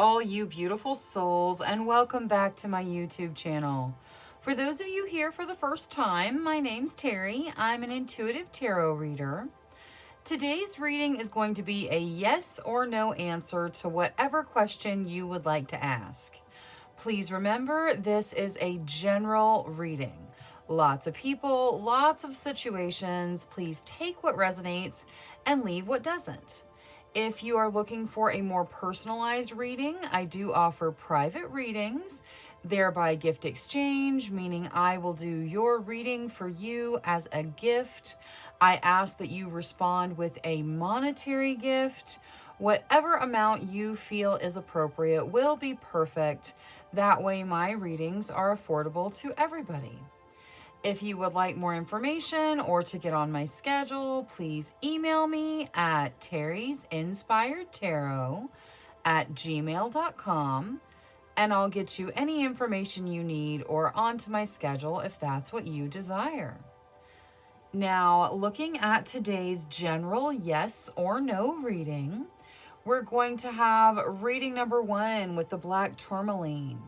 all you beautiful souls, and welcome back to my YouTube channel. For those of you here for the first time, my name's Cheri. I'm an intuitive tarot reader. Today's reading is going to be a yes or no answer to whatever question you would like to ask. Please remember, this is a general reading. Lots of people, lots of situations. Please take what resonates and leave what doesn't. If you are looking for a more personalized reading, I do offer private readings, thereby gift exchange, meaning I will do your reading for you as a gift. I ask that you respond with a monetary gift. Whatever amount you feel is appropriate will be perfect. That way my readings are affordable to everybody. If you would like more information or to get on my schedule, please email me at terrysinspiredtarot@gmail.com and I'll get you any information you need or onto my schedule if that's what you desire. Now, looking at today's general yes or no reading, we're going to have reading number 1 with the black tourmaline,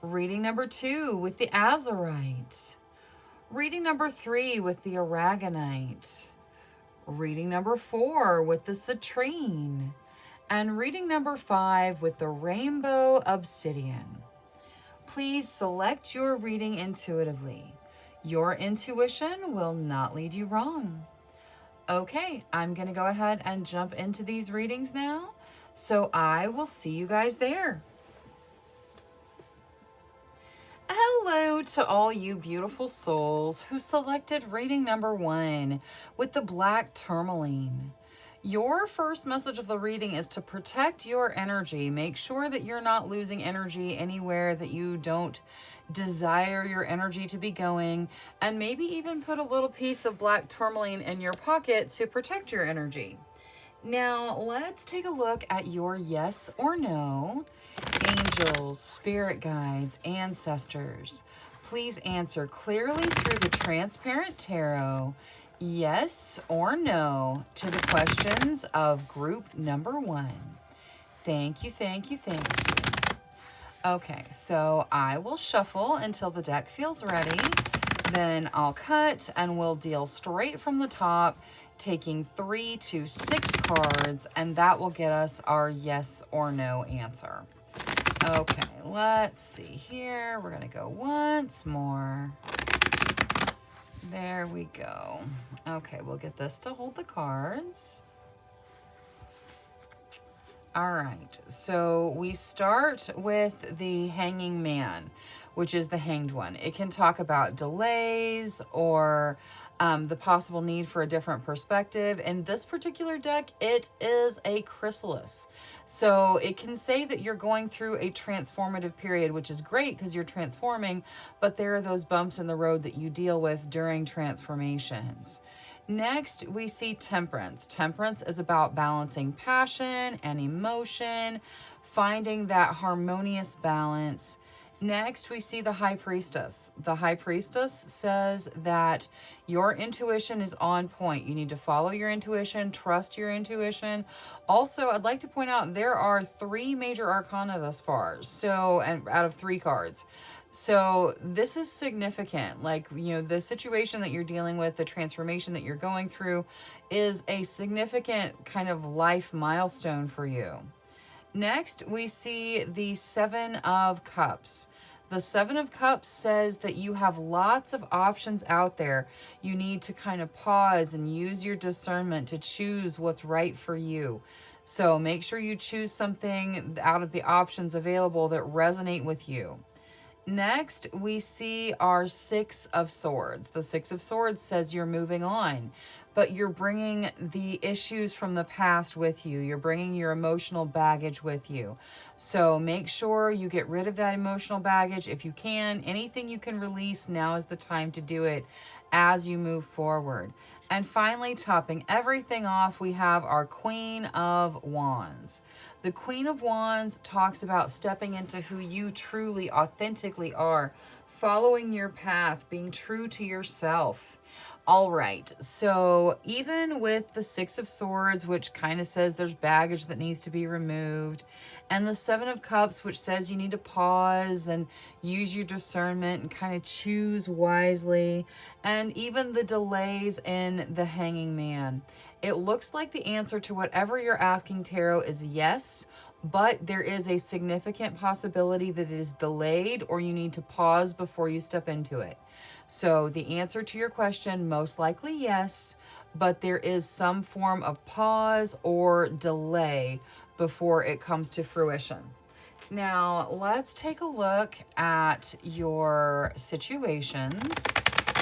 reading number 2 with the azurite, reading number 3 with the aragonite, reading number 4 with the citrine, and reading number 5 with the rainbow obsidian. Please select your reading intuitively. Your intuition will not lead you wrong. Okay, I'm going to go ahead and jump into these readings now, so I will see you guys there. Hello to all you beautiful souls who selected reading number 1 with the black tourmaline. Your first message of the reading is to protect your energy. Make sure that you're not losing energy anywhere that you don't desire your energy to be going, and maybe even put a little piece of black tourmaline in your pocket to protect your energy. Now, let's take a look at your yes or no. Angels, spirit guides, ancestors, please answer clearly through the transparent tarot, yes or no, to the questions of group number 1. Thank you, thank you, thank you. Okay, so I will shuffle until the deck feels ready. Then I'll cut and we'll deal straight from the top, taking 3 to 6 cards, and that will get us our yes or no answer. Okay, let's see here. We're going to go once more. There we go. Okay, we'll get this to hold the cards. All right, so we start with the Hanging Man, which is the Hanged One. It can talk about delays or the possible need for a different perspective. In this particular deck, it is a chrysalis. So it can say that you're going through a transformative period, which is great because you're transforming, but there are those bumps in the road that you deal with during transformations. Next, we see Temperance. Temperance is about balancing passion and emotion, finding that harmonious balance. Next, we see the High Priestess. The High Priestess says that your intuition is on point. You need to follow your intuition, trust your intuition. Also, I'd like to point out there are 3 major arcana thus far, so, and out of 3 cards. So this is significant. Like, you know, the situation that you're dealing with, the transformation that you're going through is a significant kind of life milestone for you. Next, we see the 7 of Cups. The 7 of Cups says that you have lots of options out there. You need to kind of pause and use your discernment to choose what's right for you. So make sure you choose something out of the options available that resonate with you. Next, we see our 6 of Swords. The 6 of Swords says you're moving on, but you're bringing the issues from the past with you. You're bringing your emotional baggage with you. So make sure you get rid of that emotional baggage if you can. Anything you can release, now is the time to do it as you move forward. And finally, topping everything off, we have our Queen of Wands. The Queen of Wands talks about stepping into who you truly, authentically are, following your path, being true to yourself, All right, so even with the Six of Swords, which kind of says there's baggage that needs to be removed, and the Seven of Cups, which says you need to pause and use your discernment and kind of choose wisely, and even the delays in the Hanging Man, it looks like the answer to whatever you're asking, Tarot, is yes, but there is a significant possibility that it is delayed or you need to pause before you step into it. So the answer to your question, most likely yes, but there is some form of pause or delay before it comes to fruition. Now, let's take a look at your situations.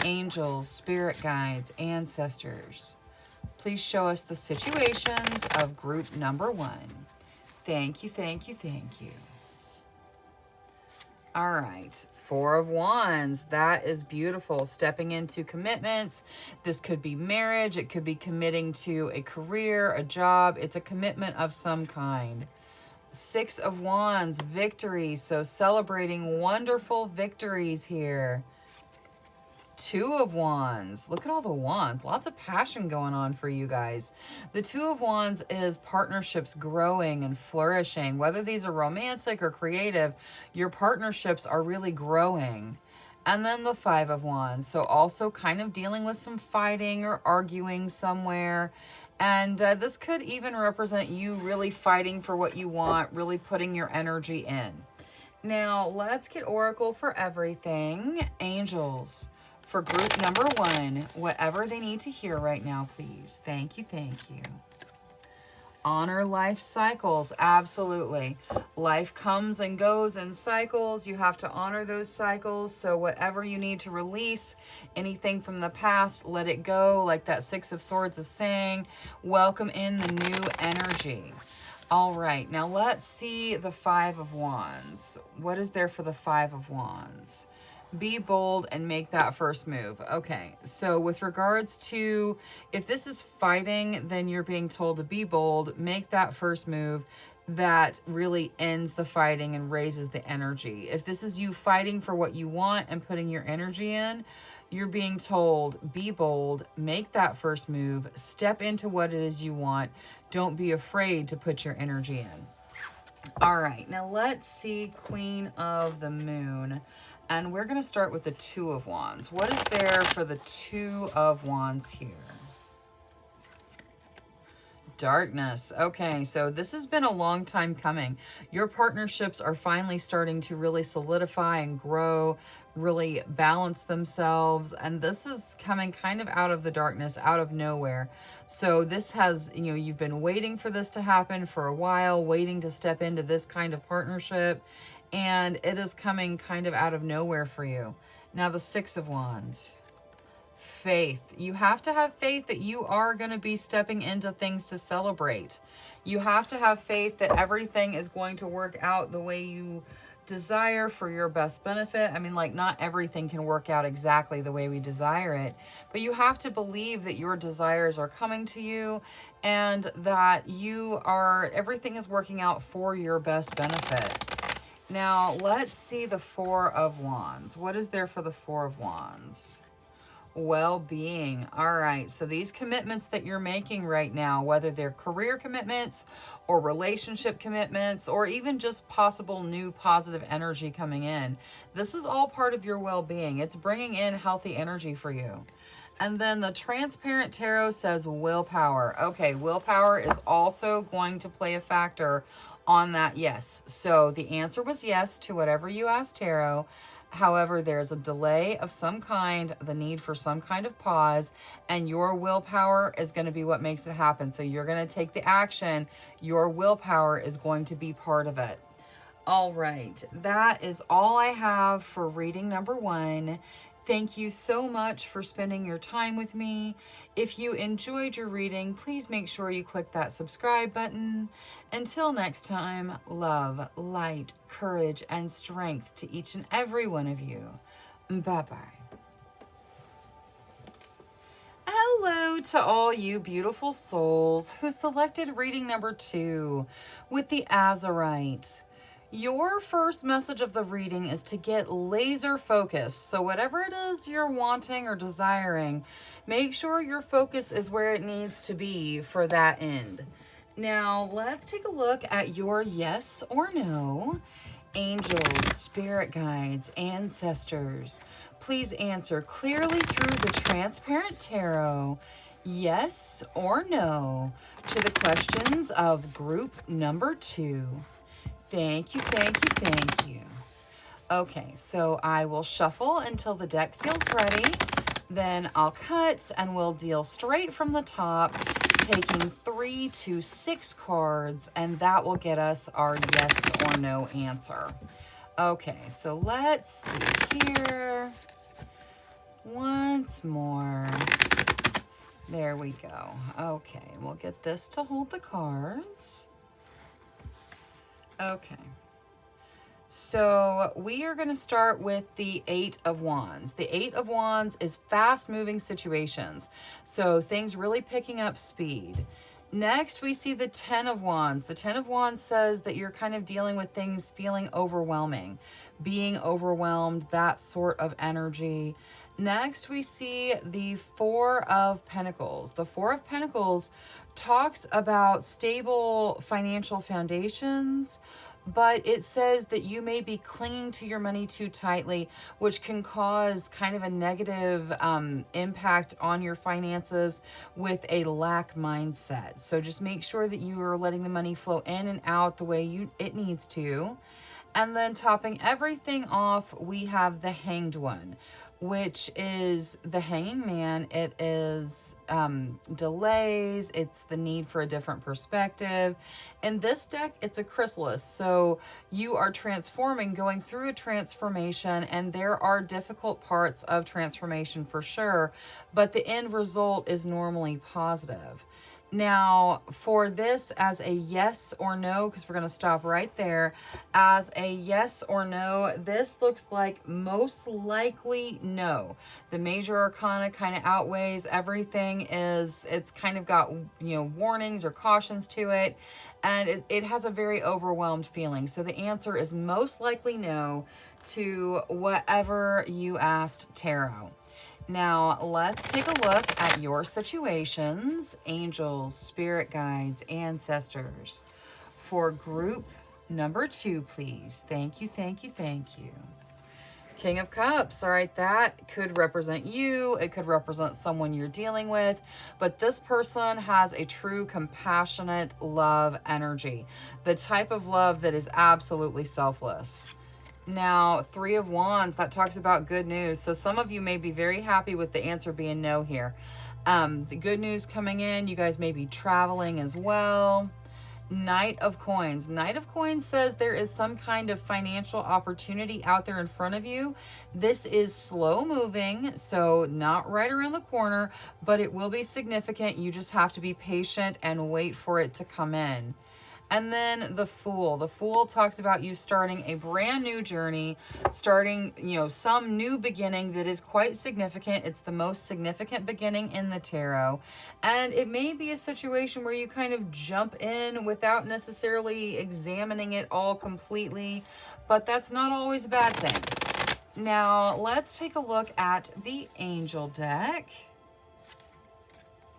Angels, spirit guides, ancestors. Please show us the situations of group number 1. Thank you, thank you, thank you. All right, Four of Wands. That is beautiful. Stepping into commitments. This could be marriage. It could be committing to a career, a job. It's a commitment of some kind. Six of Wands, victory. So celebrating wonderful victories here. Two of Wands. Look at all the wands. Lots of passion going on for you guys. The Two of Wands is partnerships growing and flourishing. Whether these are romantic or creative, your partnerships are really growing. And then the Five of Wands. So also kind of dealing with some fighting or arguing somewhere. And this could even represent you really fighting for what you want, really putting your energy in. Now, let's get Oracle for everything. Angels. For group number 1, whatever they need to hear right now, please. Thank you, thank you. Honor life cycles, absolutely. Life comes and goes in cycles. You have to honor those cycles. So whatever you need to release, anything from the past, let it go. Like that Six of Swords is saying, welcome in the new energy. All right, now let's see the Five of Wands. What is there for the Five of Wands? Be bold and make that first move. Okay, so with regards to, if this is fighting, then you're being told to be bold, make that first move that really ends the fighting and raises the energy. If this is you fighting for what you want and putting your energy in, you're being told, be bold, make that first move, step into what it is you want. Don't be afraid to put your energy in. All right, now let's see Queen of the Moon. And we're going to start with the Two of Wands. What is there for the Two of Wands here? Darkness. Okay, so this has been a long time coming. Your partnerships are finally starting to really solidify and grow, really balance themselves. And this is coming kind of out of the darkness, out of nowhere. So this has, you've been waiting for this to happen for a while, waiting to step into this kind of partnership. And it is coming kind of out of nowhere for you. Now the Six of Wands. Faith. You have to have faith that you are going to be stepping into things to celebrate. You have to have faith that everything is going to work out the way you desire for your best benefit. I mean, like, not everything can work out exactly the way we desire it, but you have to believe that your desires are coming to you and that everything is working out for your best benefit. Now, let's see the Four of Wands. What is there for the Four of Wands? Well-being. All right, so these commitments that you're making right now, whether they're career commitments or relationship commitments or even just possible new positive energy coming in, this is all part of your well-being. It's bringing in healthy energy for you. And then the Transparent Tarot says willpower. Okay, willpower is also going to play a factor on that yes. So the answer was yes to whatever you asked Tarot. However, there's a delay of some kind, the need for some kind of pause, and your willpower is going to be what makes it happen. So you're going to take the action. Your willpower is going to be part of it. All right, that is all I have for reading number 1. Thank you so much for spending your time with me. If you enjoyed your reading, please make sure you click that subscribe button. Until next time, love, light, courage, and strength to each and every one of you. Bye-bye. Hello to all you beautiful souls who selected reading number 2 with the Azurite. Your first message of the reading is to get laser focused. So whatever it is you're wanting or desiring, make sure your focus is where it needs to be for that end. Now, let's take a look at your yes or no. Angels, spirit guides, ancestors, please answer clearly through the transparent tarot, yes or no, to the questions of group number 2. Thank you, thank you, thank you. Okay, so I will shuffle until the deck feels ready. Then I'll cut and we'll deal straight from the top, taking 3 to 6 cards, and that will get us our yes or no answer. Okay, so let's see here. Once more. There we go. Okay, we'll get this to hold the cards. Okay. So we are going to start with the 8 of Wands. The 8 of Wands is fast-moving situations. So things really picking up speed. Next, we see the 10 of Wands. The 10 of Wands says that you're kind of dealing with things feeling overwhelming, being overwhelmed, that sort of energy. Next, we see the 4 of Pentacles. The 4 of Pentacles talks about stable financial foundations, but it says that you may be clinging to your money too tightly, which can cause kind of a negative impact on your finances with a lack mindset. So just make sure that you are letting the money flow in and out the way it needs to. And then topping everything off, we have the Hanged One, which is the hanging man. It is delays. It's the need for a different perspective. In this deck, it's a chrysalis. So you are transforming, going through a transformation, and there are difficult parts of transformation for sure, but the end result is normally positive. Now, for this as a yes or no, because we're going to stop right there, as a yes or no, this looks like most likely no. The major arcana kind of outweighs everything. It's kind of got, warnings or cautions to it, and it has a very overwhelmed feeling. So the answer is most likely no to whatever you asked tarot. Now, let's take a look at your situations, angels, spirit guides, ancestors, for group number 2, please. Thank you, thank you, thank you. King of Cups, all right, that could represent you. It could represent someone you're dealing with, but this person has a true compassionate love energy, the type of love that is absolutely selfless. Now, 3 of Wands, that talks about good news. So some of you may be very happy with the answer being no here. The good news coming in, you guys may be traveling as well. Knight of Coins. Knight of Coins says there is some kind of financial opportunity out there in front of you. This is slow moving, so not right around the corner, but it will be significant. You just have to be patient and wait for it to come in. And then the Fool. The Fool talks about you starting a brand new journey, starting, some new beginning that is quite significant. It's the most significant beginning in the tarot. And it may be a situation where you kind of jump in without necessarily examining it all completely, but that's not always a bad thing. Now, let's take a look at the Angel deck.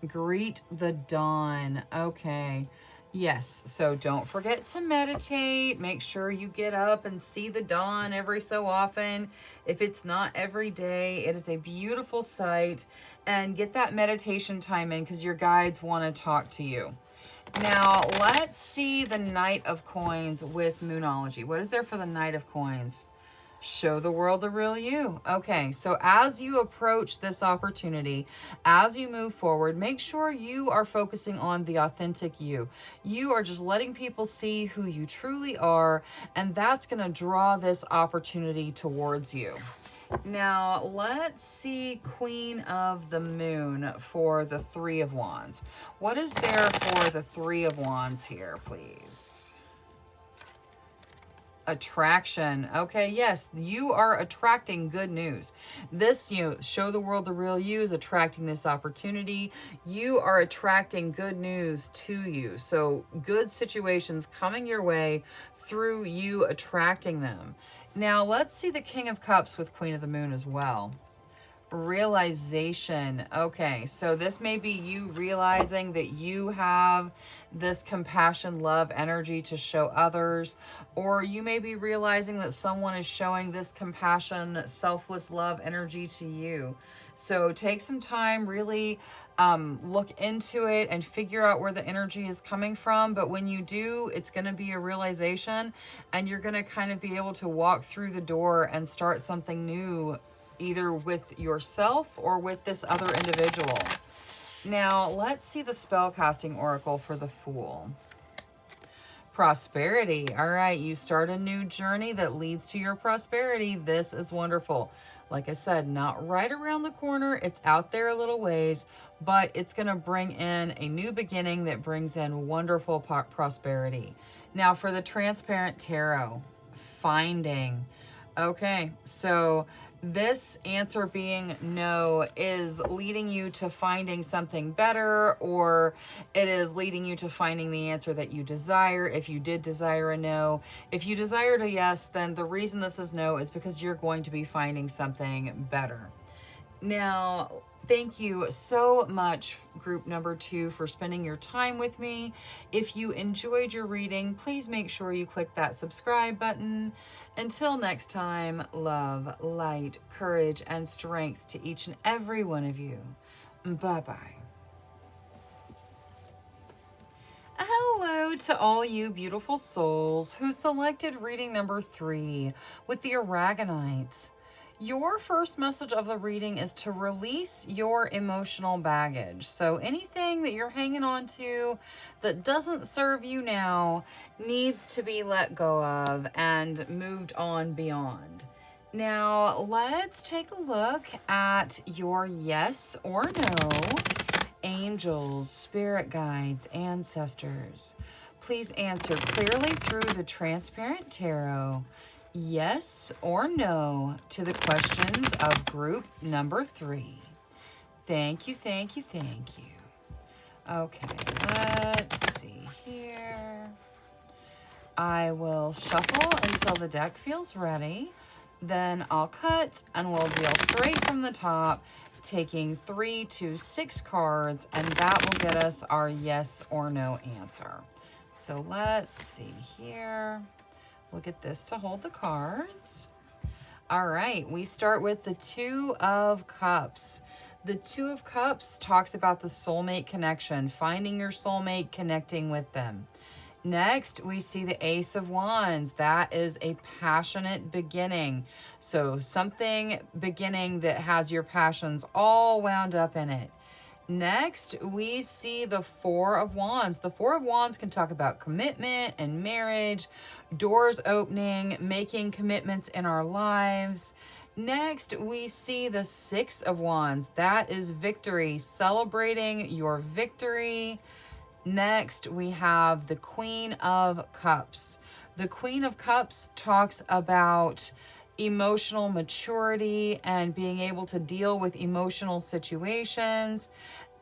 Greet the dawn. Okay. Yes, so don't forget to meditate. Make sure you get up and see the dawn every so often. If it's not every day, it is a beautiful sight. And get that meditation time in because your guides want to talk to you. Now, let's see the Knight of Coins with Moonology. What is there for the Knight of Coins? Show the world the real you. Okay, so as you approach this opportunity, as you move forward, make sure you are focusing on the authentic you. You are just letting people see who you truly are, and that's going to draw this opportunity towards you. Now, let's see Queen of the Moon for the 3 of Wands. What is there for the 3 of Wands here, please? Attraction. Okay, yes, you are attracting good news. This, show the world the real you is attracting this opportunity. You are attracting good news to you. So good situations coming your way through you attracting them. Now let's see the King of Cups with Queen of the Moon as well. Realization. Okay, so this may be you realizing that you have this compassion, love, energy to show others, or you may be realizing that someone is showing this compassion, selfless love energy to you. So take some time, really look into it and figure out where the energy is coming from. But when you do, it's going to be a realization, and you're going to kind of be able to walk through the door and start something new, either with yourself or with this other individual. Now, let's see the spellcasting oracle for the Fool. Prosperity. All right, you start a new journey that leads to your prosperity. This is wonderful. Like I said, not right around the corner. It's out there a little ways, but it's going to bring in a new beginning that brings in wonderful prosperity. Now, for the Transparent Tarot, finding. Okay, so this answer being no is leading you to finding something better, or it is leading you to finding the answer that you desire. If you did desire a no, if you desired a yes, then the reason this is no is because you're going to be finding something better. Now, thank you so much, group number 2, for spending your time with me. If you enjoyed your reading, please make sure you click that subscribe button. Until next time, love, light, courage, and strength to each and every one of you. Bye-bye. Hello to all you beautiful souls who selected reading number 3 with the Aragonite. Your first message of the reading is to release your emotional baggage. So anything that you're hanging on to that doesn't serve you now needs to be let go of and moved on beyond. Now, let's take a look at your yes or no. Angels, spirit guides, ancestors, please answer clearly through the Transparent Tarot. Yes or no to the questions of group number 3. Thank you, thank you, thank you. Okay, let's see here. I will shuffle until the deck feels ready. Then I'll cut and we'll deal straight from the top, taking 3 to 6 cards, and that will get us our yes or no answer. So let's see here. We'll get this to hold the cards. All right, we start with the 2 of Cups. The 2 of Cups talks about the soulmate connection, finding your soulmate, connecting with them. Next, we see the Ace of Wands. That is a passionate beginning. So something beginning that has your passions all wound up in it. Next, we see the 4 of Wands. The 4 of Wands can talk about commitment and marriage, doors opening, making commitments in our lives. Next, we see the 6 of Wands. That is victory, celebrating your victory. Next, we have the Queen of Cups. The Queen of Cups talks about emotional maturity and being able to deal with emotional situations.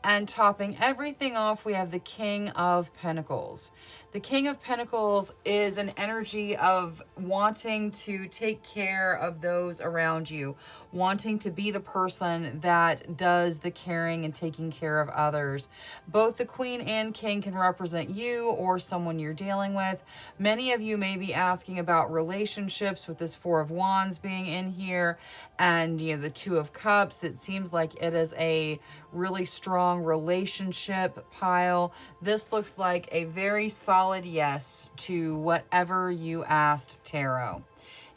And topping everything off, we have the King of Pentacles. The King of Pentacles is an energy of wanting to take care of those around you, wanting to be the person that does the caring and taking care of others. Both the Queen and King can represent you or someone you're dealing with. Many of you may be asking about relationships with this 4 of Wands being in here, and the 2 of Cups. That seems like it is a really strong relationship pile. This looks like a very solid yes to whatever you asked, Tarot.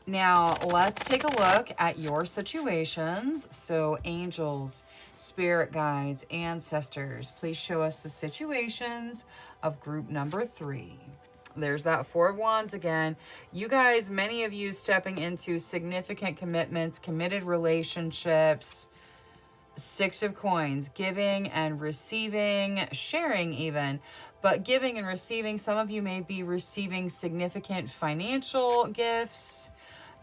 Now, let's take a look at your situations. So, angels, spirit guides, ancestors, please show us the situations of group number 3. There's that 4 of Wands again. You guys, many of you stepping into significant commitments, committed relationships. Six of Coins, giving and receiving, sharing even, but giving and receiving, some of you may be receiving significant financial gifts.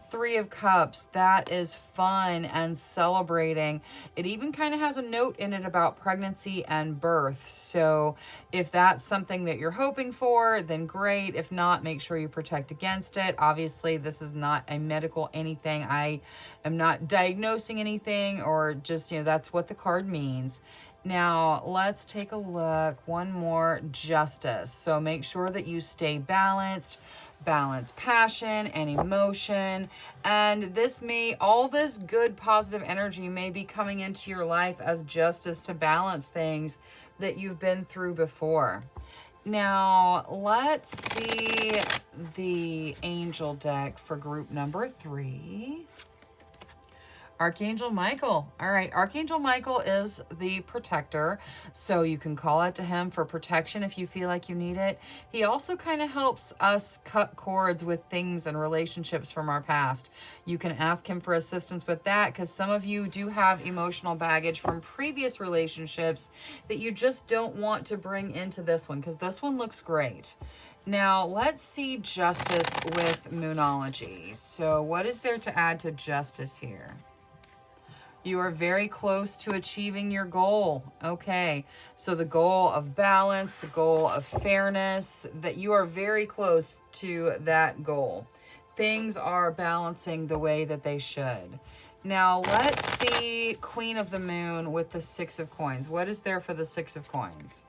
Three of Cups, that is fun and celebrating. It even kind of has a note in it about pregnancy and birth. So if that's something that you're hoping for, then great. If not, make sure you protect against it. Obviously, this is not a medical anything. I am not diagnosing anything, or just, that's what the card means. Now, let's take a look. One more, Justice. So make sure that you stay balanced. Balance passion and emotion, and all this good positive energy may be coming into your life as justice to balance things that you've been through before. Now let's see the angel deck for group number 3. Archangel Michael. All right, Archangel Michael is the protector, so you can call out to him for protection if you feel like you need it. He also kind of helps us cut cords with things and relationships from our past. You can ask him for assistance with that, because some of you do have emotional baggage from previous relationships that you just don't want to bring into this one, because this one looks great. Now, let's see Justice with Moonology. So what is there to add to Justice here? You are very close to achieving your goal. Okay, so the goal of balance, the goal of fairness, that you are very close to that goal. Things are balancing the way that they should. Now, let's see Queen of the Moon with the Six of Coins. What is there for the Six of Coins?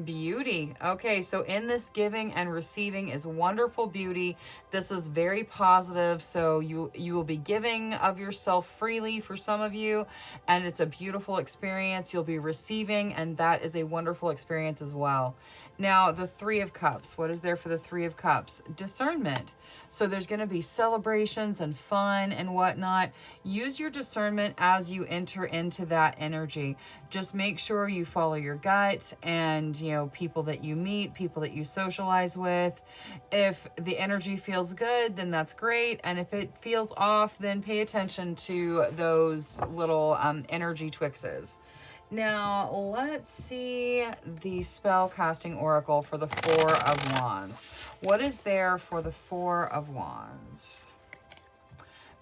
Beauty. Okay, so in this giving and receiving is wonderful beauty. This is very positive. So you will be giving of yourself freely for some of you, and it's a beautiful experience. You'll be receiving, and that is a wonderful experience as well. Now, the Three of Cups. What is there for the Three of Cups? Discernment. So there's going to be celebrations and fun and whatnot. Use your discernment as you enter into that energy. Just make sure you follow your gut and, people that you meet, people that you socialize with. If the energy feels good, then that's great. And if it feels off, then pay attention to those little energy twixes. Now, let's see the spell casting oracle for the Four of Wands. What is there for the Four of Wands?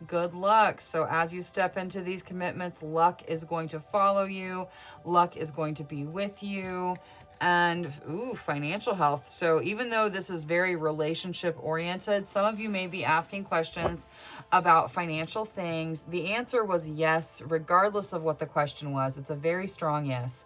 Good luck. So as you step into these commitments, luck is going to follow you. Luck is going to be with you. And financial health. So even though this is very relationship oriented, some of you may be asking questions about financial things. The answer was yes, regardless of what the question was. It's a very strong yes.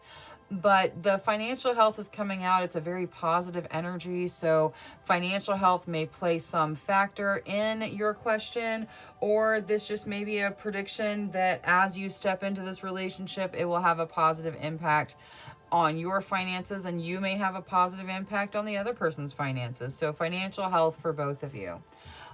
But the financial health is coming out. It's a very positive energy. So financial health may play some factor in your question, or this just may be a prediction that as you step into this relationship, it will have a positive impact on your finances, and you may have a positive impact on the other person's finances. So financial health for both of you.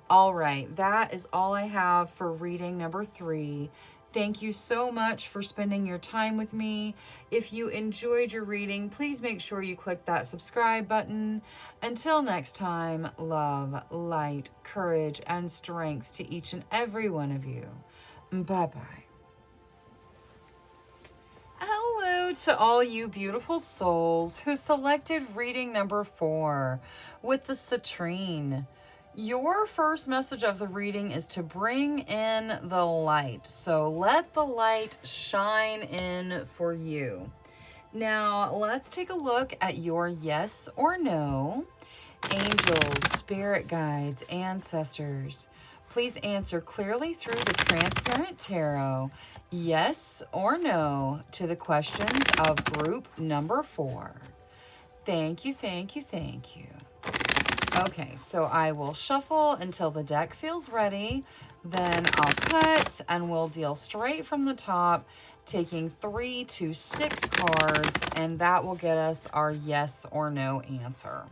All right, that is all I have for reading number 3. Thank you so much for spending your time with me. If you enjoyed your reading, please make sure you click that subscribe button. Until next time, love, light, courage, and strength to each and every one of you. Bye-bye. Hello to all you beautiful souls who selected reading number 4 with the citrine. Your first message of the reading is to bring in the light. So let the light shine in for you. Now, let's take a look at your yes or no. Angels, spirit guides, ancestors, please answer clearly through the transparent tarot, yes or no, to the questions of group number 4. Thank you, thank you, thank you. Okay, so I will shuffle until the deck feels ready. Then I'll cut and we'll deal straight from the top, taking 3 to 6 cards, and that will get us our yes or no answer.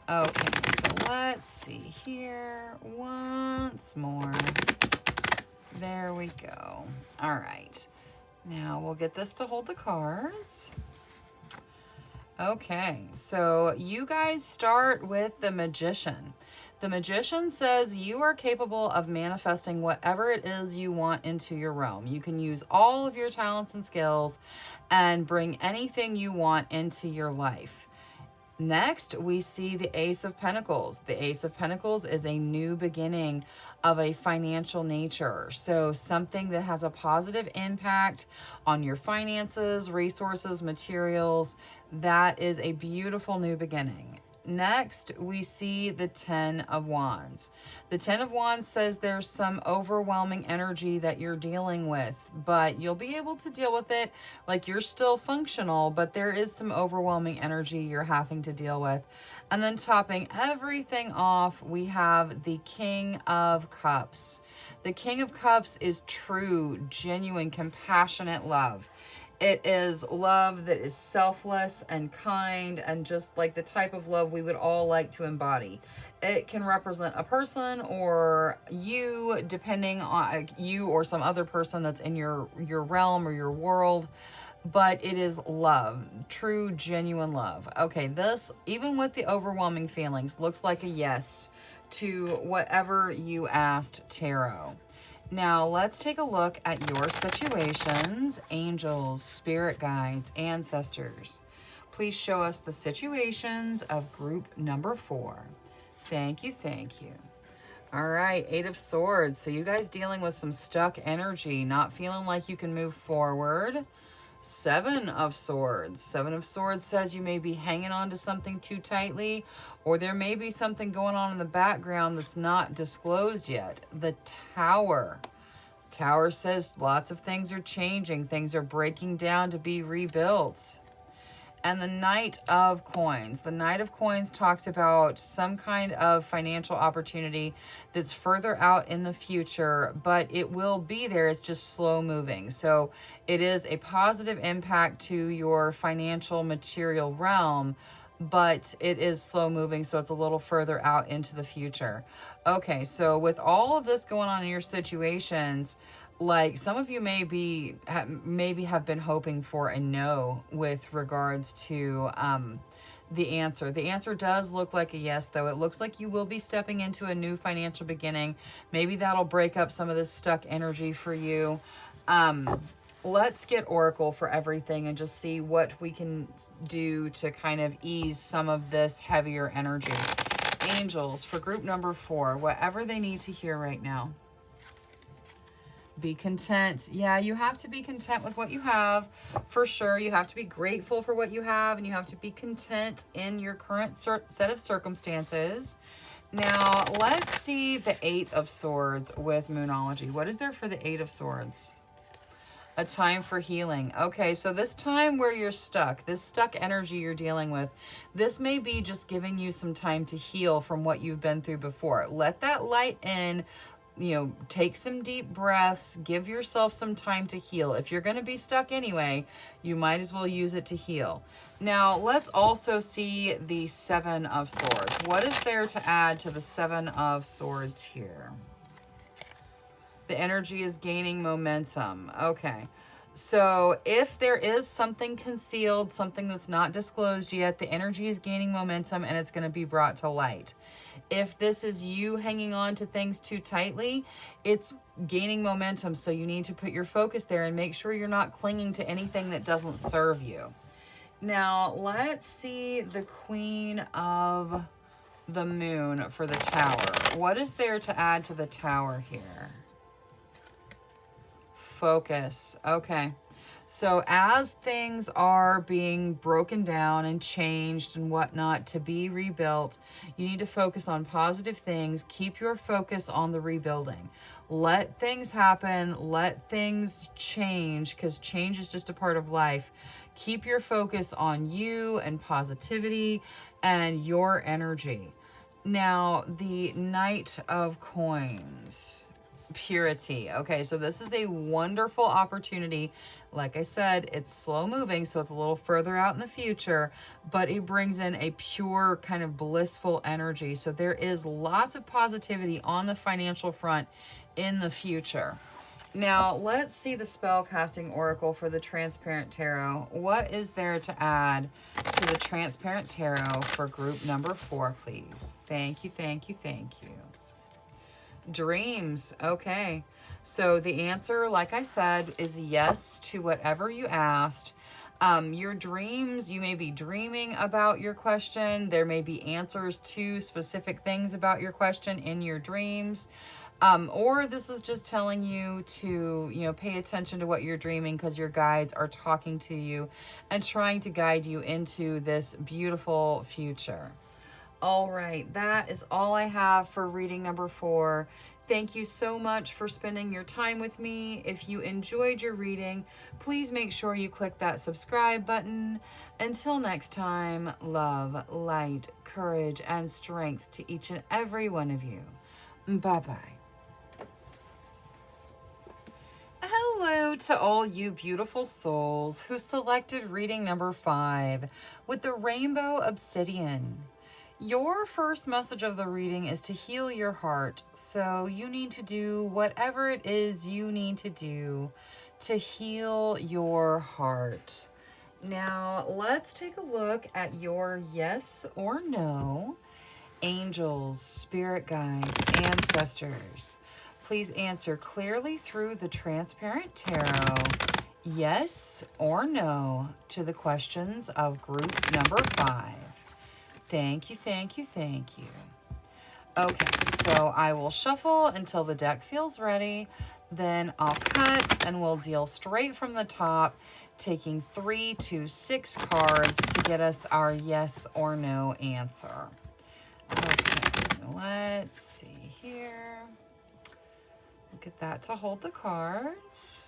Okay, so let's see here once more. There we go. All right. Now we'll get this to hold the cards. Okay, so you guys start with the Magician. The Magician says you are capable of manifesting whatever it is you want into your realm. You can use all of your talents and skills and bring anything you want into your life. Next, we see the Ace of Pentacles. The Ace of Pentacles is a new beginning of a financial nature. So something that has a positive impact on your finances, resources, materials. That is a beautiful new beginning. Next, we see the Ten of Wands. The Ten of Wands says there's some overwhelming energy that you're dealing with, but you'll be able to deal with it. Like, you're still functional, but there is some overwhelming energy you're having to deal with. And then topping everything off, we have the King of Cups. The King of Cups is true, genuine, compassionate love. It is love that is selfless and kind and just like the type of love we would all like to embody. It can represent a person or you, depending on you or some other person that's in your realm or your world. But it is love, true, genuine love. Okay, this, even with the overwhelming feelings, looks like a yes to whatever you asked, Tarot. Now, let's take a look at your situations. Angels, spirit guides, ancestors. Please show us the situations of group number 4. Thank you, thank you. All right, 8 of Swords. So you guys dealing with some stuck energy, not feeling like you can move forward. 7 of Swords. 7 of Swords says you may be hanging on to something too tightly, or there may be something going on in the background that's not disclosed yet. The Tower. Tower says lots of things are changing. Things are breaking down to be rebuilt. And the Knight of Coins. The Knight of Coins talks about some kind of financial opportunity that's further out in the future, but it will be there. It's just slow moving. So it is a positive impact to your financial material realm, but it is slow moving, so it's a little further out into the future. Okay, so with all of this going on in your situations, like some of you maybe have been hoping for a no with regards to the answer. The answer does look like a yes, though. It looks like you will be stepping into a new financial beginning. Maybe that'll break up some of this stuck energy for you. Let's get Oracle for everything and just see what we can do to kind of ease some of this heavier energy. Angels for group number 4, whatever they need to hear right now. Be content. Yeah, you have to be content with what you have, for sure. You have to be grateful for what you have, and you have to be content in your current set of circumstances. Now, let's see the 8 of Swords with Moonology. What is there for the 8 of Swords? A time for healing. Okay, so this time where you're stuck, this stuck energy you're dealing with, this may be just giving you some time to heal from what you've been through before. Let that light in. You know, take some deep breaths, give yourself some time to heal. If you're going to be stuck anyway, you might as well use it to heal. Now, let's also see the 7 of Swords. What is there to add to the 7 of Swords here? The energy is gaining momentum. Okay. So if there is something concealed, something that's not disclosed yet, the energy is gaining momentum and it's going to be brought to light. If this is you hanging on to things too tightly, it's gaining momentum. So you need to put your focus there and make sure you're not clinging to anything that doesn't serve you. Now, let's see the Queen of the Moon for the Tower. What is there to add to the Tower here? Focus. Okay. So as things are being broken down and changed and whatnot to be rebuilt, you need to focus on positive things. Keep your focus on the rebuilding. Let things happen. Let things change, because change is just a part of life. Keep your focus on you and positivity and your energy. Now, the Knight of Coins. Purity. Okay, so this is a wonderful opportunity. Like I said, it's slow moving, so it's a little further out in the future, but it brings in a pure kind of blissful energy. So there is lots of positivity on the financial front in the future. Now, let's see the spell casting oracle for the Transparent Tarot. What is there to add to the Transparent Tarot for group number 4, please? Thank you, thank you, thank you. Dreams. Okay. So the answer, like I said, is yes to whatever you asked. Your dreams, you may be dreaming about your question. There may be answers to specific things about your question in your dreams. Or this is just telling you to, pay attention to what you're dreaming because your guides are talking to you and trying to guide you into this beautiful future. All right, that is all I have for reading number 4. Thank you so much for spending your time with me. If you enjoyed your reading, please make sure you click that subscribe button. Until next time, love, light, courage, and strength to each and every one of you. Bye-bye. Hello to all you beautiful souls who selected reading number 5 with the Rainbow Obsidian. Your first message of the reading is to heal your heart. So you need to do whatever it is you need to do to heal your heart. Now, let's take a look at your yes or no. Angels, spirit guides, ancestors. Please answer clearly through the Transparent Tarot, yes or no, to the questions of group number 5. Thank you, thank you, thank you. Okay, so I will shuffle until the deck feels ready. Then I'll cut and we'll deal straight from the top, taking 3 to 6 cards to get us our yes or no answer. Okay, let's see here. Get that to hold the cards.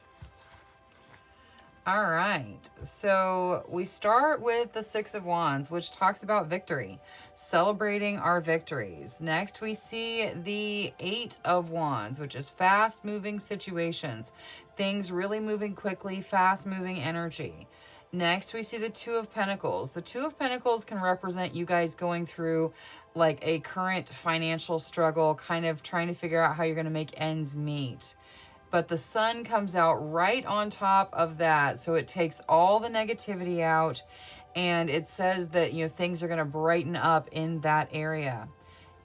All right, so we start with the 6 of Wands, which talks about victory, celebrating our victories. Next, we see the 8 of Wands, which is fast-moving situations, things really moving quickly, fast-moving energy. Next, we see the 2 of Pentacles. The 2 of Pentacles can represent you guys going through like a current financial struggle, kind of trying to figure out how you're going to make ends meet. But the sun comes out right on top of that. So it takes all the negativity out. And it says that, things are going to brighten up in that area.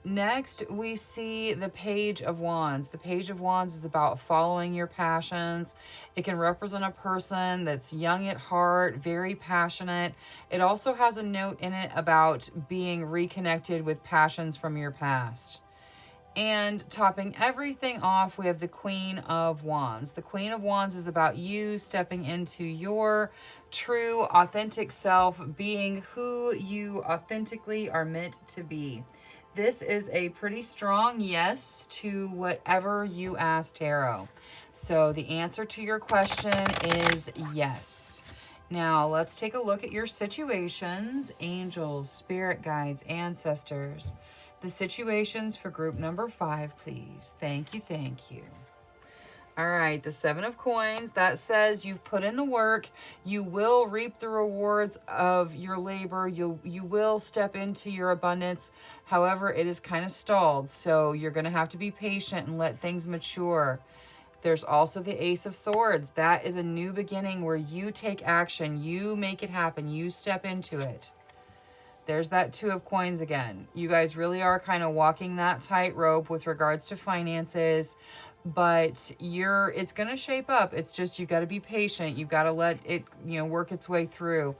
Next, we see the Page of Wands. The Page of Wands is about following your passions. It can represent a person that's young at heart, very passionate. It also has a note in it about being reconnected with passions from your past. And topping everything off, we have the Queen of Wands. The Queen of Wands is about you stepping into your true, authentic self, being who you authentically are meant to be. This is a pretty strong yes to whatever you ask Tarot. So the answer to your question is yes. Now let's take a look at your situations, angels, spirit guides, ancestors. The situations for group number 5, please. Thank you, thank you. All right, the 7 of Coins, that says you've put in the work. You will reap the rewards of your labor. You will step into your abundance. However, it is kind of stalled, so you're going to have to be patient and let things mature. There's also the Ace of Swords. That is a new beginning where you take action. You make it happen. You step into it. There's that 2 of Coins again. You guys really are kind of walking that tightrope with regards to finances, but it's going to shape up. It's just, you got to be patient. You got to let it, work its way through.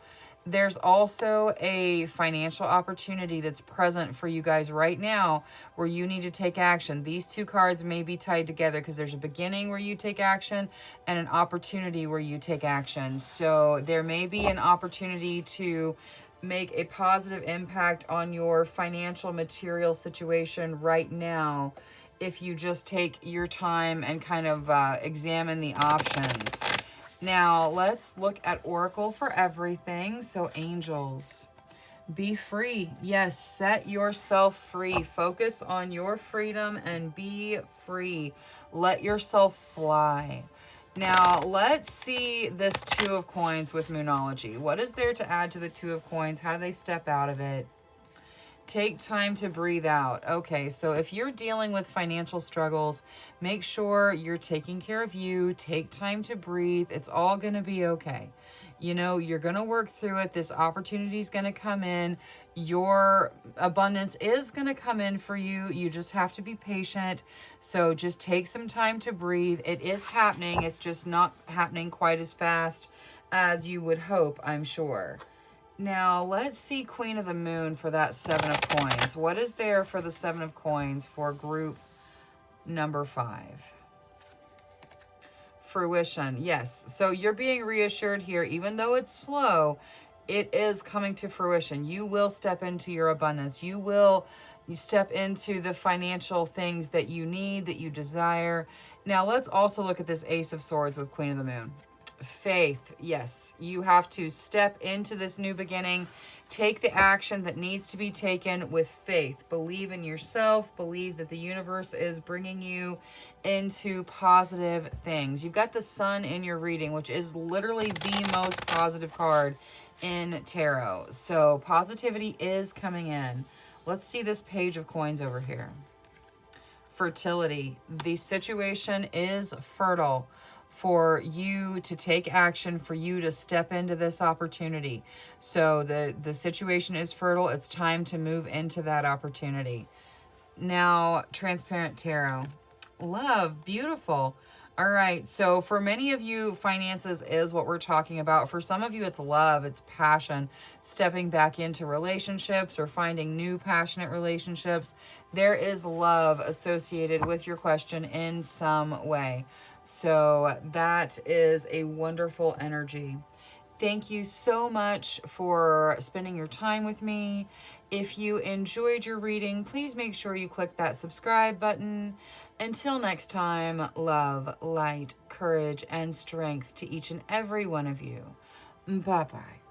There's also a financial opportunity that's present for you guys right now where you need to take action. These 2 cards may be tied together because there's a beginning where you take action and an opportunity where you take action. So there may be an opportunity to make a positive impact on your financial material situation right now if you just take your time and kind of examine the options. Now let's look at Oracle for everything. So angels, be free. Yes, set yourself free. Focus on your freedom and be free. Let yourself fly. Now, let's see this 2 of Coins with Moonology. What is there to add to the 2 of Coins? How do they step out of it? Take time to breathe out. Okay, so if you're dealing with financial struggles, make sure you're taking care of you. Take time to breathe. It's all going to be okay. You know, you're going to work through it. This opportunity is going to come in. Your abundance is going to come in for you. You just have to be patient. So just take some time to breathe. It is happening. It's just not happening quite as fast as you would hope, I'm sure. Now, let's see Queen of the Moon for that 7 of Coins. What is there for the 7 of Coins for group number 5? Fruition, yes. So you're being reassured here, even though it's slow, it is coming to fruition. You will step into your abundance. You step into the financial things that you need, that you desire. Now, let's also look at this Ace of Swords with Queen of the Moon. Faith, yes. You have to step into this new beginning. Take the action that needs to be taken with faith. Believe in yourself. Believe that the universe is bringing you into positive things. You've got the Sun in your reading, which is literally the most positive card in tarot. So positivity is coming in. Let's see this Page of Coins over here. Fertility. The situation is fertile for you to take action, for you to step into this opportunity. So the situation is fertile. It's time to move into that opportunity. Now, Transparent Tarot. Love, beautiful. All right, so for many of you, finances is what we're talking about. For some of you, it's love, it's passion, stepping back into relationships or finding new passionate relationships. There is love associated with your question in some way. So that is a wonderful energy. Thank you so much for spending your time with me. If you enjoyed your reading, please make sure you click that subscribe button. Until next time, love, light, courage, and strength to each and every one of you. Bye-bye.